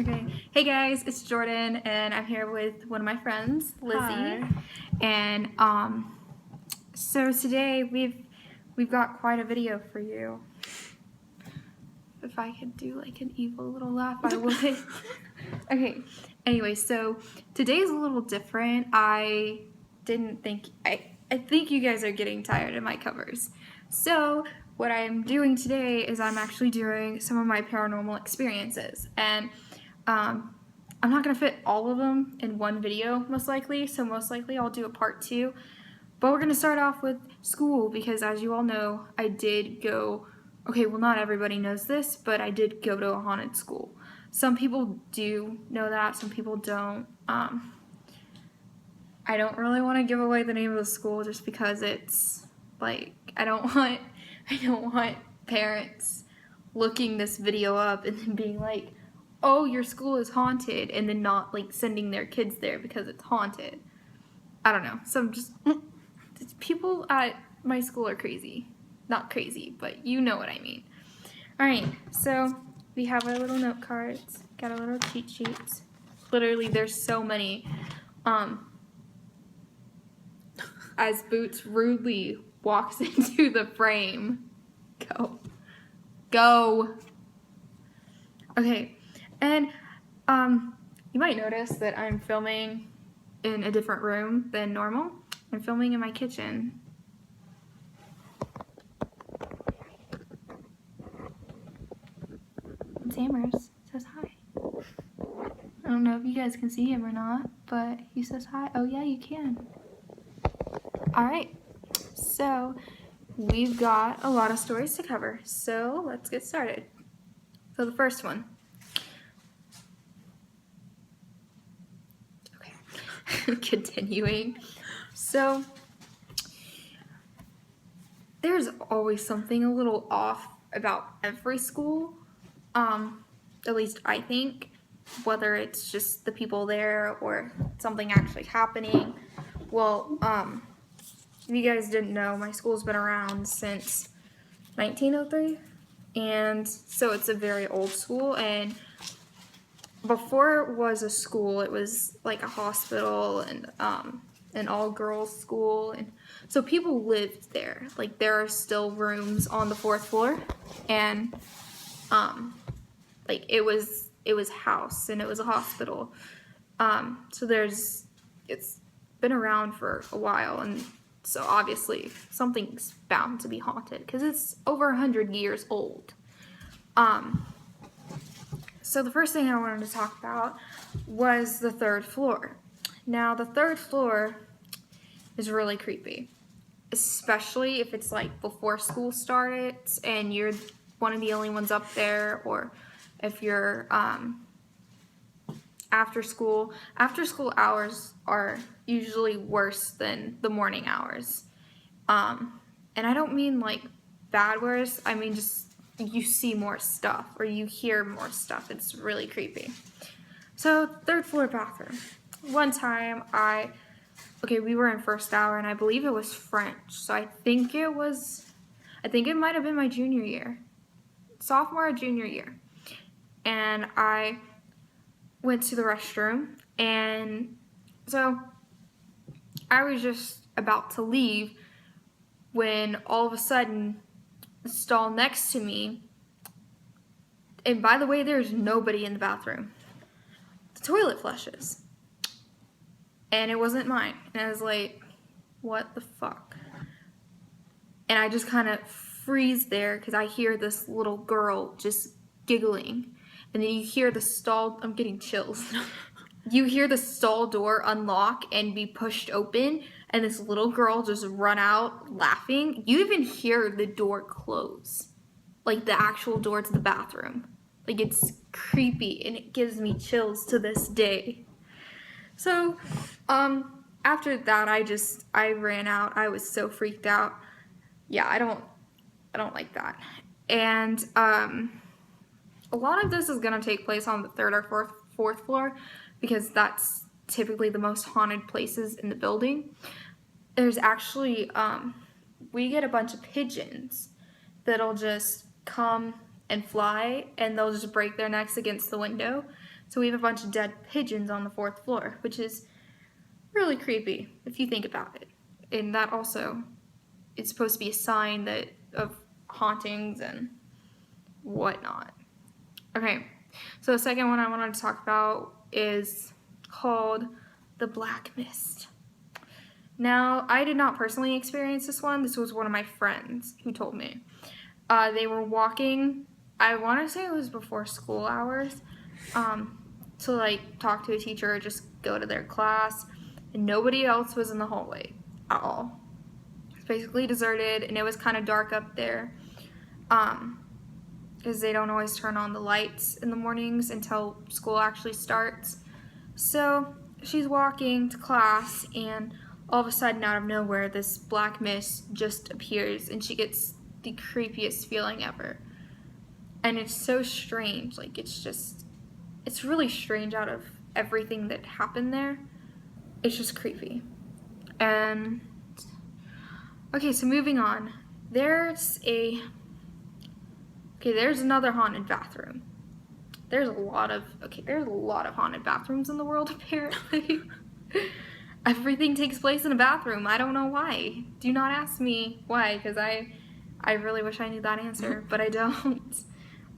Okay. Hey guys, it's Jordan, and I'm here with one of my friends, Lizzie. Hi. And so today we've got quite a video for you. If I could do like an evil little laugh, I would. Okay. Anyway, so today's a little different. I think you guys are getting tired of my covers. So what I'm doing today is I'm actually doing some of my paranormal experiences, and I'm not gonna fit all of them in one video, most likely. So most likely I'll do a part 2. But we're gonna start off with school because, as you all know, I did go. Okay, well, not everybody knows this, but I did go to a haunted school. Some people do know that, some people don't. I don't really want to give away the name of the school just because it's like I don't want parents looking this video up and then being like, "Oh, your school is haunted," and then not like sending their kids there because it's haunted. I don't know. Some just people at my school are crazy. Not crazy, but you know what I mean. Alright, so we have our little note cards, got our little cheat sheets. Literally, there's so many. As Boots rudely walks into the frame. Go. Okay, and you might notice that I'm filming in a different room than normal. I'm filming in my kitchen. And Samers says hi. I don't know if you guys can see him or not, but he says hi. Oh yeah, you can. Alright, so we've got a lot of stories to cover, so let's get started. So the first one. Okay, continuing. So there's always something a little off about every school, at least I think, whether it's just the people there or something actually happening. Well, if you guys didn't know, my school's been around since 1903, and so it's a very old school, and before it was a school, it was like a hospital and an all-girls school, and so people lived there. Like, there are still rooms on the 4th floor, and like it was house and it was a hospital. So it's been around for a while, and so obviously something's bound to be haunted because it's over 100 years old. So the first thing I wanted to talk about was the 3rd floor. Now, the 3rd floor is really creepy, especially if it's like before school starts and you're one of the only ones up there, or if you're after school. After school hours are usually worse than the morning hours. And I don't mean like bad worse, I mean just you see more stuff or you hear more stuff. It's really creepy. So 3rd floor bathroom. One time we were in first hour and I believe it was French. So I think it might have been my junior year. Sophomore or junior year. And I went to the restroom, and so I was just about to leave when all of a sudden the stall next to me, and by the way, there's nobody in the bathroom, the toilet flushes, and it wasn't mine, and I was like, what the fuck? And I just kind of freeze there because I hear this little girl just giggling, and then you hear the stall, I'm getting chills. You hear the stall door unlock and be pushed open, and this little girl just run out laughing. You even hear the door close, like the actual door to the bathroom. Like, it's creepy, and it gives me chills to this day. So, after that, I ran out. I was so freaked out. Yeah, I don't like that. And, a lot of this is going to take place on the 3rd or 4th floor because that's typically the most haunted places in the building. There's actually, we get a bunch of pigeons that'll just come and fly, and they'll just break their necks against the window. So we have a bunch of dead pigeons on the 4th floor, which is really creepy if you think about it. And that also is supposed to be a sign of hauntings and whatnot. Okay, so the second one I wanted to talk about is called the Black Mist. Now, I did not personally experience this one. This was one of my friends who told me. They were walking, I want to say it was before school hours, to like talk to a teacher or just go to their class, and nobody else was in the hallway at all. It's basically deserted, and it was kind of dark up there, because they don't always turn on the lights in the mornings until school actually starts. So she's walking to class, and all of a sudden, out of nowhere, this black mist just appears, and she gets the creepiest feeling ever. And it's so strange, like it's really strange out of everything that happened there. It's just creepy. And okay, so moving on. There's another haunted bathroom. There's a lot of haunted bathrooms in the world, apparently. Everything takes place in a bathroom. I don't know why. Do not ask me why, because I really wish I knew that answer, but I don't.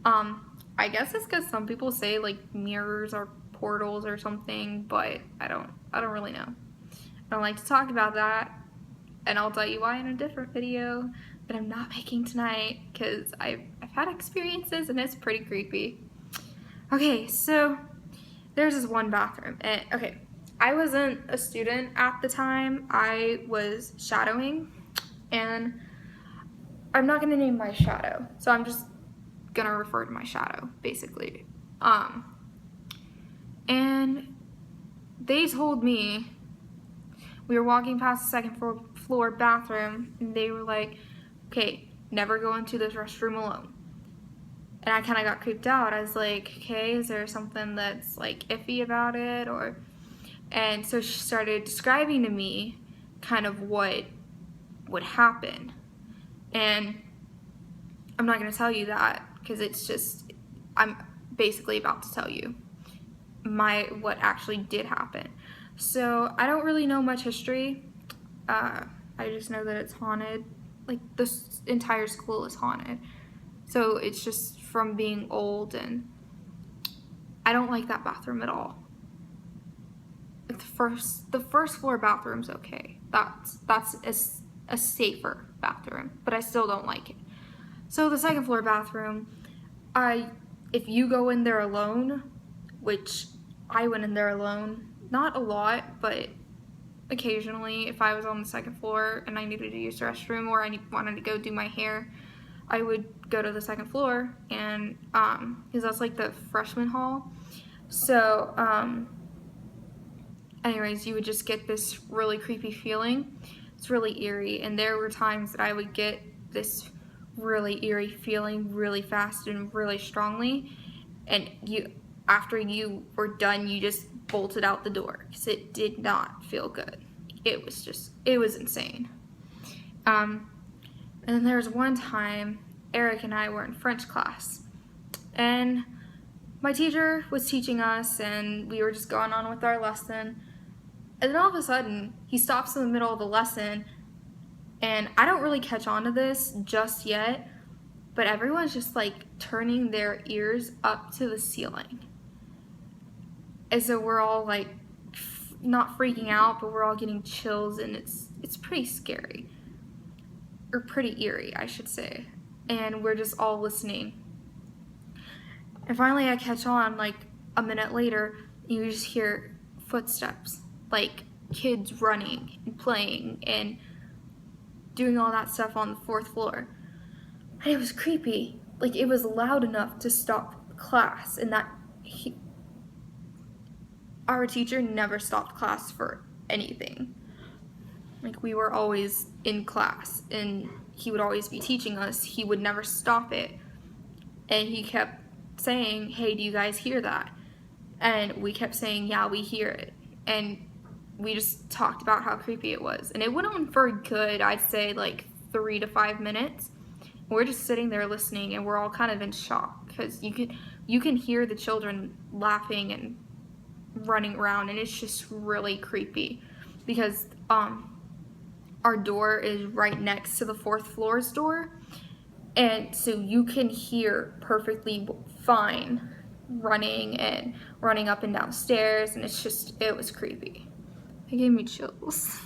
I guess it's because some people say like mirrors or portals or something, but I don't really know. I don't like to talk about that, and I'll tell you why in a different video that I'm not making tonight, because I've had experiences and it's pretty creepy. Okay, so there's this one bathroom, and okay, I wasn't a student at the time. I was shadowing, and I'm not gonna name my shadow, so I'm just gonna refer to my shadow, basically. And they told me, we were walking past the second floor bathroom, and they were like, okay, never go into this restroom alone. And I kind of got creeped out. I was like, okay, is there something that's like iffy about it, or? And so she started describing to me kind of what would happen. And I'm not going to tell you that, because it's just, I'm basically about to tell you what actually did happen. So I don't really know much history. I just know that it's haunted. Like, this entire school is haunted. So it's just from being old, and I don't like that bathroom at all. The first floor bathroom's okay. That's a safer bathroom, but I still don't like it. So the second floor bathroom, if you go in there alone, which I went in there alone, not a lot, but occasionally if I was on the second floor and I needed to use the restroom, or I wanted to go do my hair, I would go to the second floor, and because that's like the freshman hall. So anyways, you would just get this really creepy feeling. It's really eerie, and there were times that I would get this really eerie feeling really fast and really strongly, and after you were done, you just bolted out the door, because it did not feel good. It was insane. And then there was one time Eric and I were in French class, and my teacher was teaching us, and we were just going on with our lesson, and then all of a sudden he stops in the middle of the lesson, and I don't really catch on to this just yet, but everyone's just like turning their ears up to the ceiling. And so we're all like not freaking out, but we're all getting chills, and it's pretty scary. Or pretty eerie, I should say. And we're just all listening. And finally I catch on, like a minute later, you just hear footsteps, like kids running and playing and doing all that stuff on the 4th floor. And it was creepy. Like, it was loud enough to stop class, and our teacher never stopped class for anything. Like, we were always in class, and he would always be teaching us. He would never stop it. And he kept saying, hey, do you guys hear that? And we kept saying, yeah, we hear it. And we just talked about how creepy it was. And it went on for a good, I'd say, like 3 to 5 minutes. We're just sitting there listening, and we're all kind of in shock, because you can hear the children laughing and running around, and it's just really creepy because our door is right next to the fourth floor's door, and so you can hear perfectly fine running up and down stairs, and it was creepy. It gave me chills.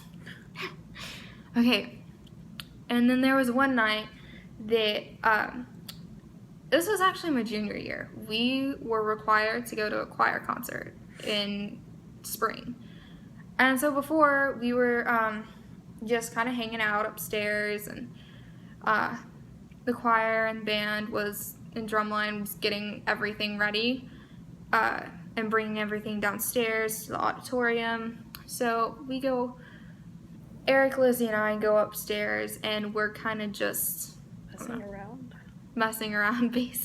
Okay, and then there was one night that this was actually my junior year. We were required to go to a choir concert in spring. And so before, we were just kind of hanging out upstairs, and the choir and band and drumline was getting everything ready and bringing everything downstairs to the auditorium. So we go, Eric, Lizzie, and I go upstairs, and we're kind of just Messing around. messing around, basically.